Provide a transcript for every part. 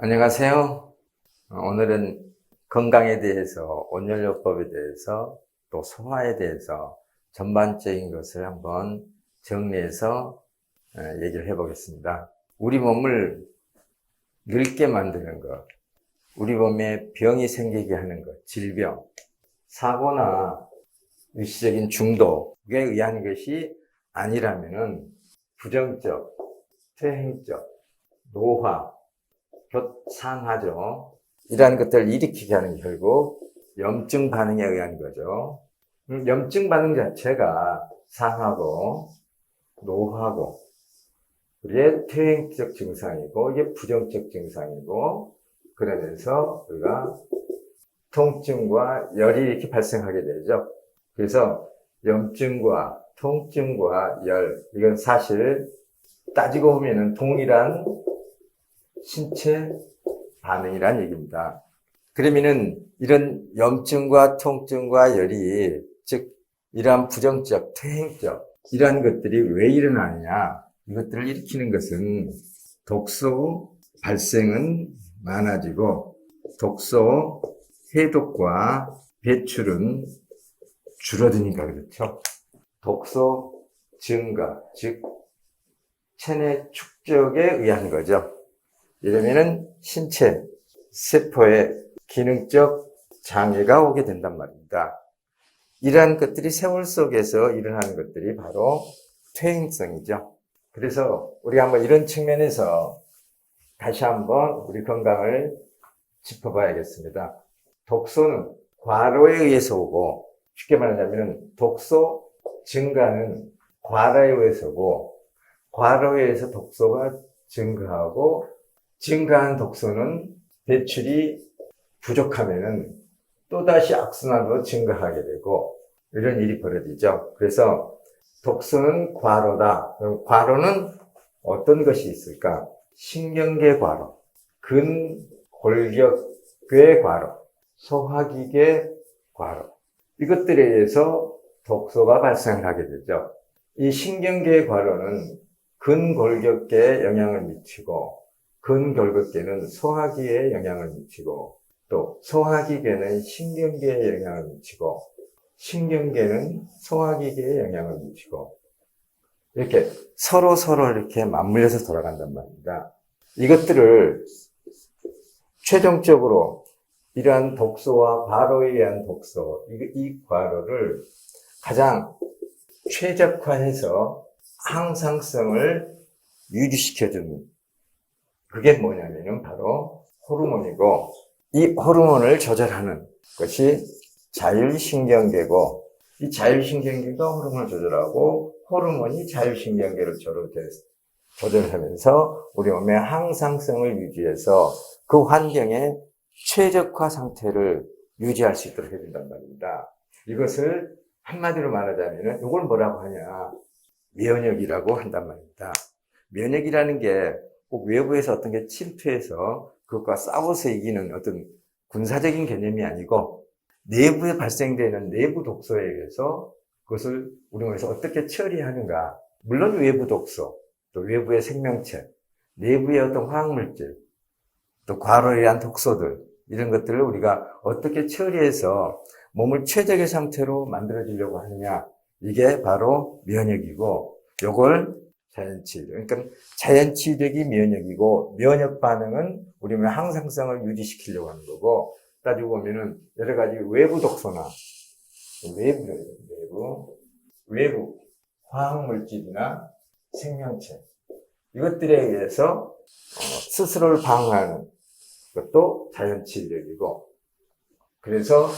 안녕하세요. 오늘은 건강에 대해서, 온열요법에 대해서, 또 소화에 대해서 전반적인 것을 한번 정리해서 얘기를 해보겠습니다. 우리 몸을 늙게 만드는 것, 우리 몸에 병이 생기게 하는 것, 질병, 사고나 일시적인 중독에 의한 것이 아니라면은 부정적, 퇴행적, 노화, 교산하죠. 이러한 것들을 일으키게 하는 게 결국 염증 반응에 의한 거죠. 염증 반응 자체가 상하고 노하고 이게 퇴행적 증상이고 이게 부정적 증상이고 그러면서 우리가 통증과 열이 이렇게 발생하게 되죠. 그래서 염증과 통증과 열 이건 사실 따지고 보면은 동일한 신체 반응이란 얘기입니다. 그러면은 이런 염증과 통증과 열이 즉 이러한 부정적, 퇴행적 이러한 것들이 왜 일어나느냐 이것들을 일으키는 것은 독소 발생은 많아지고 독소 해독과 배출은 줄어드니까 그렇죠. 독소 증가 즉 체내 축적에 의한 거죠. 이러면은 신체, 세포에 기능적 장애가 오게 된단 말입니다. 이러한 것들이 세월 속에서 일어나는 것들이 바로 퇴행성이죠. 그래서 우리가 한번 이런 측면에서 다시 한번 우리 건강을 짚어봐야겠습니다. 독소는 과로에 의해서 오고 쉽게 말하자면 독소 증가는 과로에 의해서 오고 과로에 의해서 독소가 증가하고 증가한 독소는 배출이 부족하면은 또다시 악순환으로 증가하게 되고 이런 일이 벌어지죠. 그래서 독소는 과로다. 그럼 과로는 어떤 것이 있을까? 신경계 과로, 근골격계 과로, 소화기계 과로 이것들에 의해서 독소가 발생을 하게 되죠. 이 신경계 과로는 근골격계에 영향을 미치고 근골격계는 소화기에 영향을 미치고 또 소화기계는 신경계에 영향을 미치고 신경계는 소화기계에 영향을 미치고 이렇게 서로 이렇게 맞물려서 돌아간단 말입니다. 이것들을 최종적으로 이러한 독소와 과로에 의한 독소, 이 과로를 가장 최적화해서 항상성을 유지시켜주는 그게 뭐냐면은 바로 호르몬이고 이 호르몬을 조절하는 것이 자율신경계고 이 자율신경계가 호르몬을 조절하고 호르몬이 자율신경계를 조절하면서 우리 몸의 항상성을 유지해서 그 환경의 최적화 상태를 유지할 수 있도록 해준단 말입니다. 이것을 한마디로 말하자면은 이걸 뭐라고 하냐 면역이라고 한단 말입니다. 면역이라는 게 꼭 외부에서 어떤 게 침투해서 그것과 싸워서 이기는 어떤 군사적인 개념이 아니고 내부에 발생되는 내부 독소에 의해서 그것을 우리 몸에서 어떻게 처리하는가. 물론 외부 독소, 또 외부의 생명체, 내부의 어떤 화학물질, 또 과로에 의한 독소들 이런 것들을 우리가 어떻게 처리해서 몸을 최적의 상태로 만들어주려고 하느냐. 이게 바로 면역이고 요걸 자연치유력. 그러니까 자연치유력이 면역이고 면역 반응은 우리 몸의 항상성을 유지시키려고 하는 거고 따지고 보면은 여러 가지 외부 독소나 외부 화학물질이나 생명체 이것들에 의해서 스스로를 방어하는 것도 자연치유력이고 그래서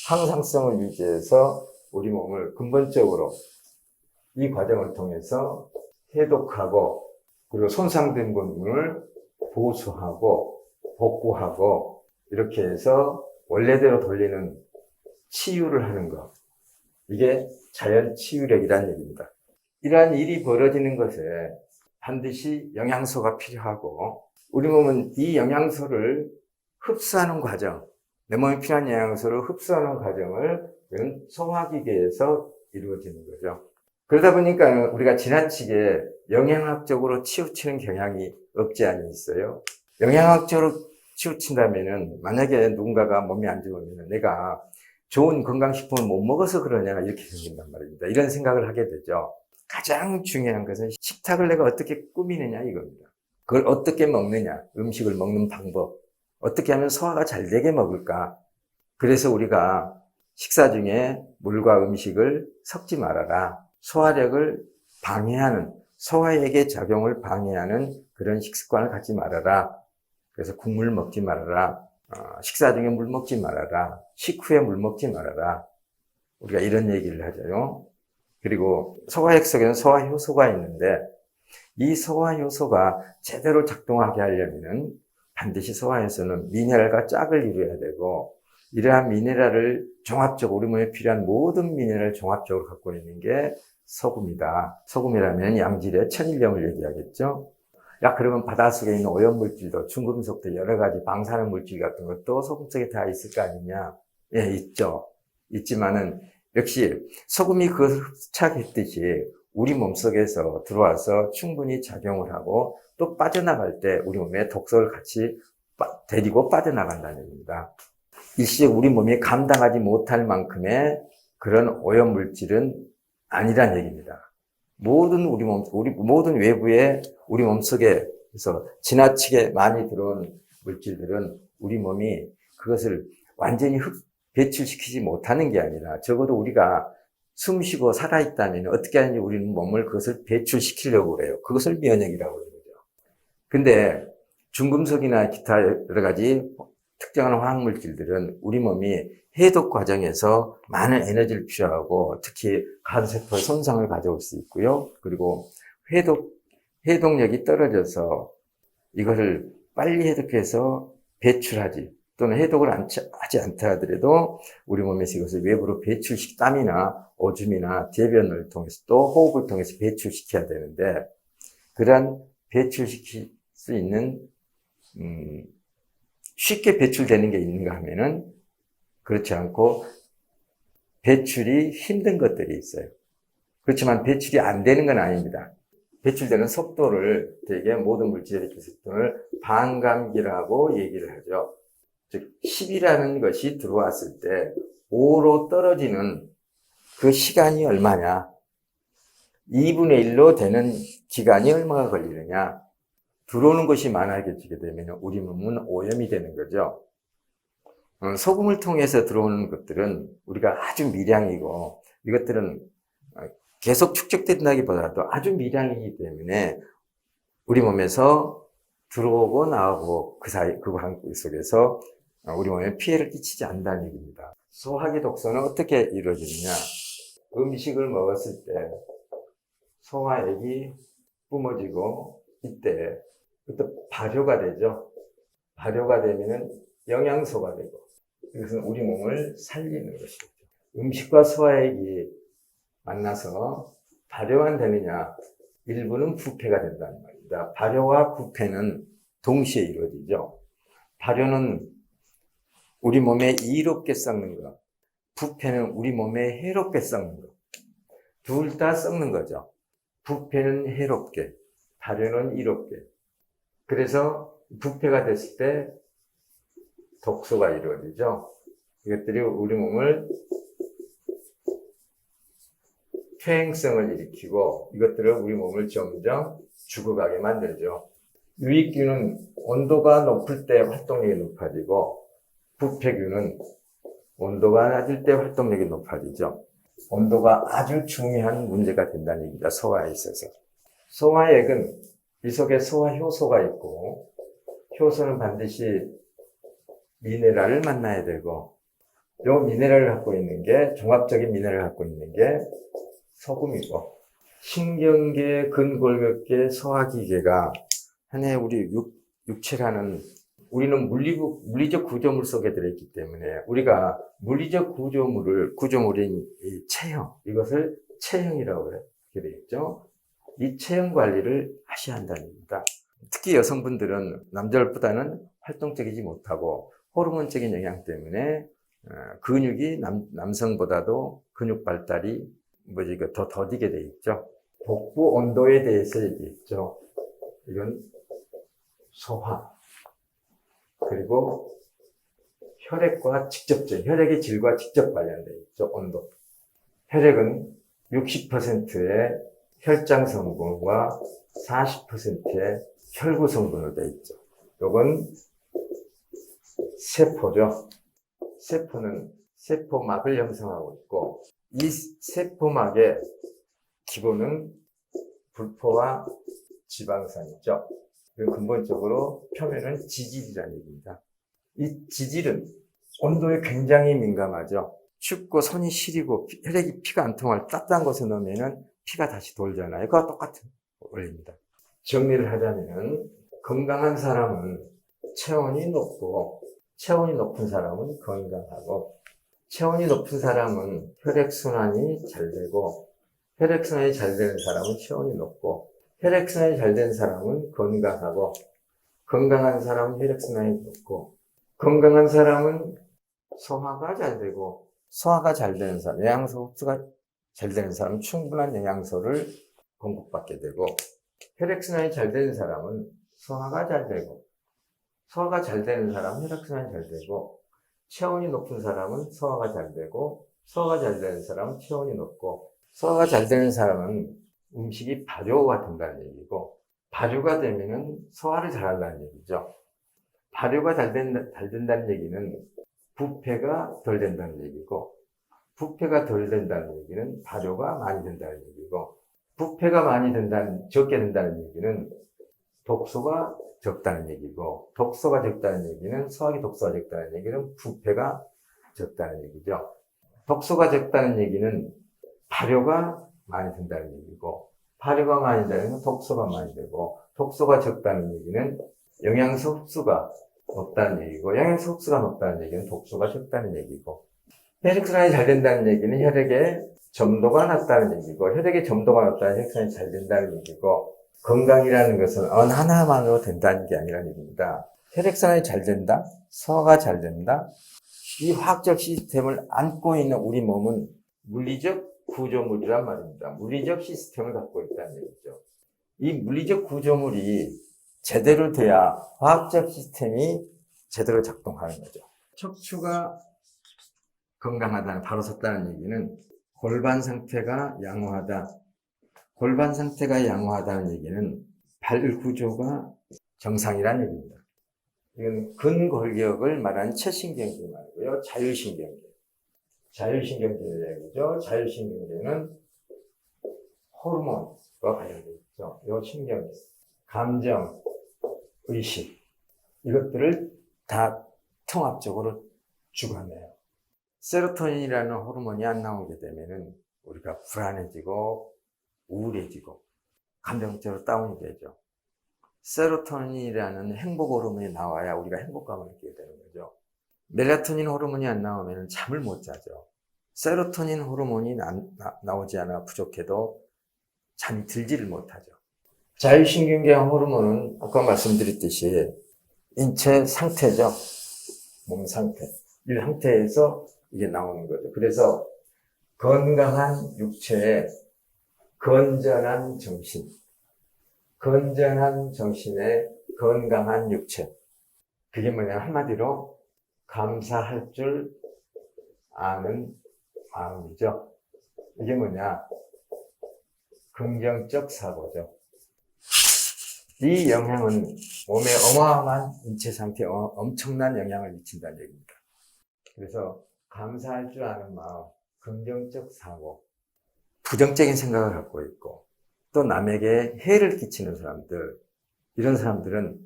항상성을 유지해서 우리 몸을 근본적으로 이 과정을 통해서 해독하고 그리고 손상된 부분을 보수하고 복구하고 이렇게 해서 원래대로 돌리는 치유를 하는 것. 이게 자연치유력이라는 얘기입니다. 이러한 일이 벌어지는 것에 반드시 영양소가 필요하고 우리 몸은 이 영양소를 흡수하는 과정, 내 몸에 필요한 영양소를 흡수하는 과정을 소화기계에서 이루어지는 거죠. 그러다 보니까 우리가 지나치게 영양학적으로 치우치는 경향이 없지 않이 있어요. 영양학적으로 치우친다면은 만약에 누군가가 몸이 안 좋으면 내가 좋은 건강식품을 못 먹어서 그러냐 이렇게 생긴단 말입니다. 이런 생각을 하게 되죠. 가장 중요한 것은 식탁을 내가 어떻게 꾸미느냐 이겁니다. 그걸 어떻게 먹느냐, 음식을 먹는 방법, 어떻게 하면 소화가 잘 되게 먹을까. 그래서 우리가 식사 중에 물과 음식을 섞지 말아라. 소화력을 방해하는, 소화액의 작용을 방해하는 그런 식습관을 갖지 말아라. 그래서 국물 먹지 말아라. 식사 중에 물 먹지 말아라. 식후에 물 먹지 말아라. 우리가 이런 얘기를 하죠. 그리고 소화액 속에는 소화효소가 있는데 이 소화효소가 제대로 작동하게 하려면 반드시 소화효소는 미네랄과 짝을 이루어야 되고 이러한 미네랄을 종합적으로 우리 몸에 필요한 모든 미네랄을 종합적으로 갖고 있는 게 소금이다. 소금이라면 양질의 천일염을 얘기하겠죠. 야, 그러면 바닷속에 있는 오염물질도 중금속도 여러 가지 방사능 물질 같은 것도 소금 속에 다 있을 거 아니냐? 예, 있죠. 있지만은 역시 소금이 그것을 흡착했듯이 우리 몸속에서 들어와서 충분히 작용을 하고 또 빠져나갈 때 우리 몸에 독소를 같이 데리고 빠져나간다는 얘기입니다. 일시적 우리 몸이 감당하지 못할 만큼의 그런 오염물질은 아니란 얘기입니다. 모든 모든 외부의 우리 몸속에서 지나치게 많이 들어온 물질들은 우리 몸이 그것을 완전히 배출시키지 못하는 게 아니라 적어도 우리가 숨쉬고 살아있다면 어떻게 하는지 우리는 몸을 그것을 배출시키려고 그래요. 그것을 면역이라고 그러죠. 근데 중금속이나 기타 여러 가지 특정한 화학물질들은 우리 몸이 해독 과정에서 많은 에너지를 필요하고 특히 간세포의 손상을 가져올 수 있고요. 그리고 해독력이 떨어져서 이것을 빨리 해독해서 배출하지 또는 해독을 하지 않다 하더라도 우리 몸에서 이것을 외부로 땀이나 오줌이나 대변을 통해서 또 호흡을 통해서 배출시켜야 되는데 그러한 배출시킬 수 있는 쉽게 배출되는 게 있는가 하면은 그렇지 않고 배출이 힘든 것들이 있어요. 그렇지만 배출이 안 되는 건 아닙니다. 배출되는 속도를 되게 모든 물질의 속도를 반감기라고 얘기를 하죠. 즉 10이라는 것이 들어왔을 때 5로 떨어지는 그 시간이 얼마냐? 2분의 1로 되는 기간이 얼마가 걸리느냐? 들어오는 것이 많아지게 되면 우리 몸은 오염이 되는 거죠. 소금을 통해서 들어오는 것들은 우리가 아주 미량이고 이것들은 계속 축적된다기보다도 아주 미량이기 때문에 우리 몸에서 들어오고 나오고 그 관계 속에서 우리 몸에 피해를 끼치지 않는다는 얘기입니다. 소화기 독소는 어떻게 이루어지느냐? 음식을 먹었을 때 소화액이 뿜어지고 이때 발효가 되죠. 발효가 되면은 영양소가 되고 이것은 우리 몸을 살리는 것이죠. 음식과 소화액이 만나서 발효가 되느냐? 일부는 부패가 된다는 말입니다. 발효와 부패는 동시에 이루어지죠. 발효는 우리 몸에 이롭게 썩는 것, 부패는 우리 몸에 해롭게 썩는 것. 둘 다 썩는 거죠. 부패는 해롭게, 발효는 이롭게. 그래서 부패가 됐을 때 독소가 이루어지죠. 이것들이 우리 몸을 퇴행성을 일으키고 이것들을 우리 몸을 점점 죽어가게 만들죠. 유익균은 온도가 높을 때 활동력이 높아지고 부패균은 온도가 낮을 때 활동력이 높아지죠. 온도가 아주 중요한 문제가 된다는 얘기입니다. 소화에 있어서. 소화액은 이 속에 소화효소가 있고 효소는 반드시 미네랄을 만나야 되고 이 미네랄을 갖고 있는 게 종합적인 미네랄을 갖고 있는 게 소금이고 신경계, 근골격계, 소화기계가 하나의 우리 육체라는 우리는 물리적 구조물 속에 들어있기 때문에 우리가 물리적 구조물인 이 체형, 이것을 체형이라고 하게 되겠죠. 이 체형 관리를 하셔야 한다는 겁니다. 특히 여성분들은 남자들보다는 활동적이지 못하고 호르몬적인 영향 때문에 근육이 남성보다도 근육 발달이 더 더디게 돼 있죠. 복부 온도에 대해서 얘기했죠. 이건 소화. 그리고 혈액과 혈액의 질과 직접 관련되어 있죠, 온도. 혈액은 60%의 혈장 성분과 40%의 혈구 성분으로 되어 있죠. 요건 세포죠. 세포는 세포막을 형성하고 있고, 이 세포막의 기본은 불포와 지방산이죠. 그리고 근본적으로 표면은 지질이라는 얘기입니다. 이 지질은 온도에 굉장히 민감하죠. 춥고 손이 시리고 혈액이 피가 안 통할 따뜻한 곳에 넣으면 피가 다시 돌잖아요. 그와 똑같은 원리입니다. 정리를 하자면 건강한 사람은 체온이 높고, 체온이 높은 사람은 건강하고, 체온이 높은 사람은 혈액순환이 잘 되고, 혈액순환이 잘 되는 사람은 체온이 높고, 혈액순환이 잘 되는 사람은 건강하고, 건강한 사람은 혈액순환이 높고, 건강한 사람은 소화가 잘 되고, 소화가 잘 되는 사람, 영양소 흡수가 잘 되는 사람은 충분한 영양소를 공급받게 되고, 혈액순환이 잘 되는 사람은 소화가 잘 되고, 소화가 잘 되는 사람은 혈액순환이 잘 되고, 체온이 높은 사람은 소화가 잘 되고, 소화가 잘 되는 사람은 체온이 높고, 소화가 잘 되는 사람은 음식이 발효가 된다는 얘기고, 발효가 되면은 소화를 잘 한다는 얘기죠. 발효가 잘 된다는 얘기는 부패가 덜 된다는 얘기고, 부패가 덜 된다는 얘기는 발효가 많이 된다는 얘기고, 부패가 적게 된다는 얘기는 독소가 적다는 얘기고, 독소가 적다는 얘기는 소화기 독소가 적다는 얘기는 부패가 적다는 얘기죠. 독소가 적다는 얘기는 발효가 많이 된다는 얘기고, 발효가 많이 되면 독소가 많이 되고, 독소가 적다는 얘기는 영양소 흡수가 높다는 얘기고, 영양소 흡수가 높다는 얘기는 독소가 적다는 얘기고, 혈액순환이 잘 된다는 얘기는 혈액의 점도가 낮다는 얘기고, 혈액의 점도가 낮다는 혈액순환이 잘 된다는 얘기고, 건강이라는 것은 언 하나만으로 된다는 게 아니라는 얘기입니다. 혈액순환이 잘 된다, 소화가 잘 된다, 이 화학적 시스템을 안고 있는 우리 몸은 물리적 구조물이란 말입니다. 물리적 시스템을 갖고 있다는 얘기죠. 이 물리적 구조물이 제대로 돼야 화학적 시스템이 제대로 작동하는 거죠. 척추가 건강하다, 바로 섰다는 얘기는 골반 상태가 양호하다. 골반 상태가 양호하다는 얘기는 발 구조가 정상이라는 얘기입니다. 이건 근골격을 말하는 체신경계 말고요. 자율신경계. 자율신경계의 얘기죠. 자율신경계는 호르몬과 관련되어 있죠. 이 신경, 감정, 의식, 이것들을 다 통합적으로 주관해요. 세로토닌이라는 호르몬이 안 나오게 되면은 우리가 불안해지고 우울해지고 감정적으로 다운이 되죠. 세로토닌이라는 행복 호르몬이 나와야 우리가 행복감을 느끼게 되는 거죠. 멜라토닌 호르몬이 안 나오면 잠을 못 자죠. 세로토닌 호르몬이 나오지 않아 부족해도 잠이 들지를 못하죠. 자율신경계 호르몬은 아까 말씀드렸듯이 인체 상태죠. 몸 상태. 이 상태에서 이게 나오는 거죠. 그래서 건강한 육체에 건전한 정신, 건전한 정신에 건강한 육체. 그게 뭐냐, 한마디로 감사할 줄 아는 마음이죠. 이게 뭐냐, 긍정적 사고죠. 이 영향은 몸에 어마어마한 인체 상태에 엄청난 영향을 미친다는 얘기입니다. 그래서 감사할 줄 아는 마음, 긍정적 사고, 부정적인 생각을 갖고 있고, 또 남에게 해를 끼치는 사람들, 이런 사람들은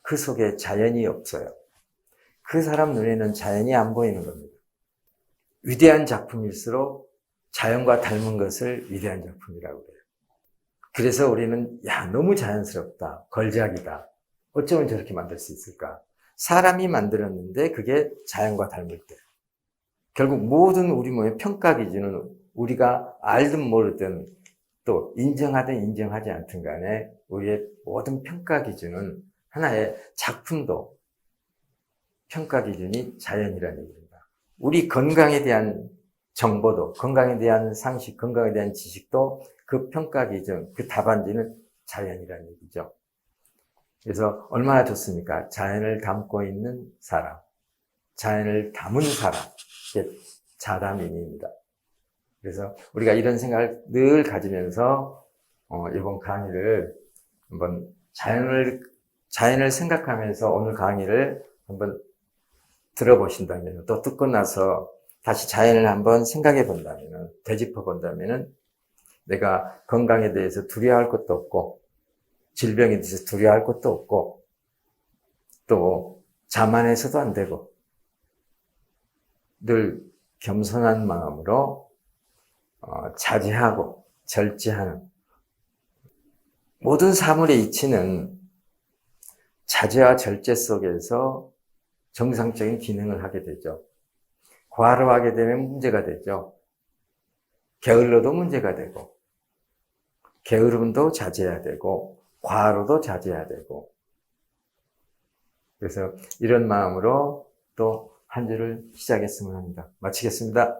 그 속에 자연이 없어요. 그 사람 눈에는 자연이 안 보이는 겁니다. 위대한 작품일수록 자연과 닮은 것을 위대한 작품이라고 해요. 그래서 우리는 너무 자연스럽다, 걸작이다, 어쩌면 저렇게 만들 수 있을까? 사람이 만들었는데 그게 자연과 닮을 때, 결국 모든 우리 몸의 평가 기준은 우리가 알든 모르든 또 인정하든 인정하지 않든 간에 우리의 모든 평가 기준은 하나의 작품도 평가 기준이 자연이라는 얘기입니다. 우리 건강에 대한 정보도, 건강에 대한 상식, 건강에 대한 지식도 그 평가 기준, 그 답안지는 자연이라는 얘기죠. 그래서 얼마나 좋습니까? 자연을 담고 있는 사람, 자연을 담은 사람, 이게 자담인입니다. 그래서 우리가 이런 생각을 늘 가지면서 이번 강의를 한번 자연을 생각하면서 오늘 강의를 한번 들어보신다면, 또 듣고 나서 다시 자연을 한번 생각해 본다면, 되짚어 본다면, 내가 건강에 대해서 두려워할 것도 없고, 질병에 대해서 두려워할 것도 없고, 또 자만해서도 안 되고, 늘 겸손한 마음으로 자제하고 절제하는, 모든 사물의 이치는 자제와 절제 속에서 정상적인 기능을 하게 되죠. 과로하게 되면 문제가 되죠. 게을러도 문제가 되고, 게으름도 자제해야 되고, 과로도 자제해야 되고. 그래서 이런 마음으로 또 한 주를 시작했으면 합니다. 마치겠습니다.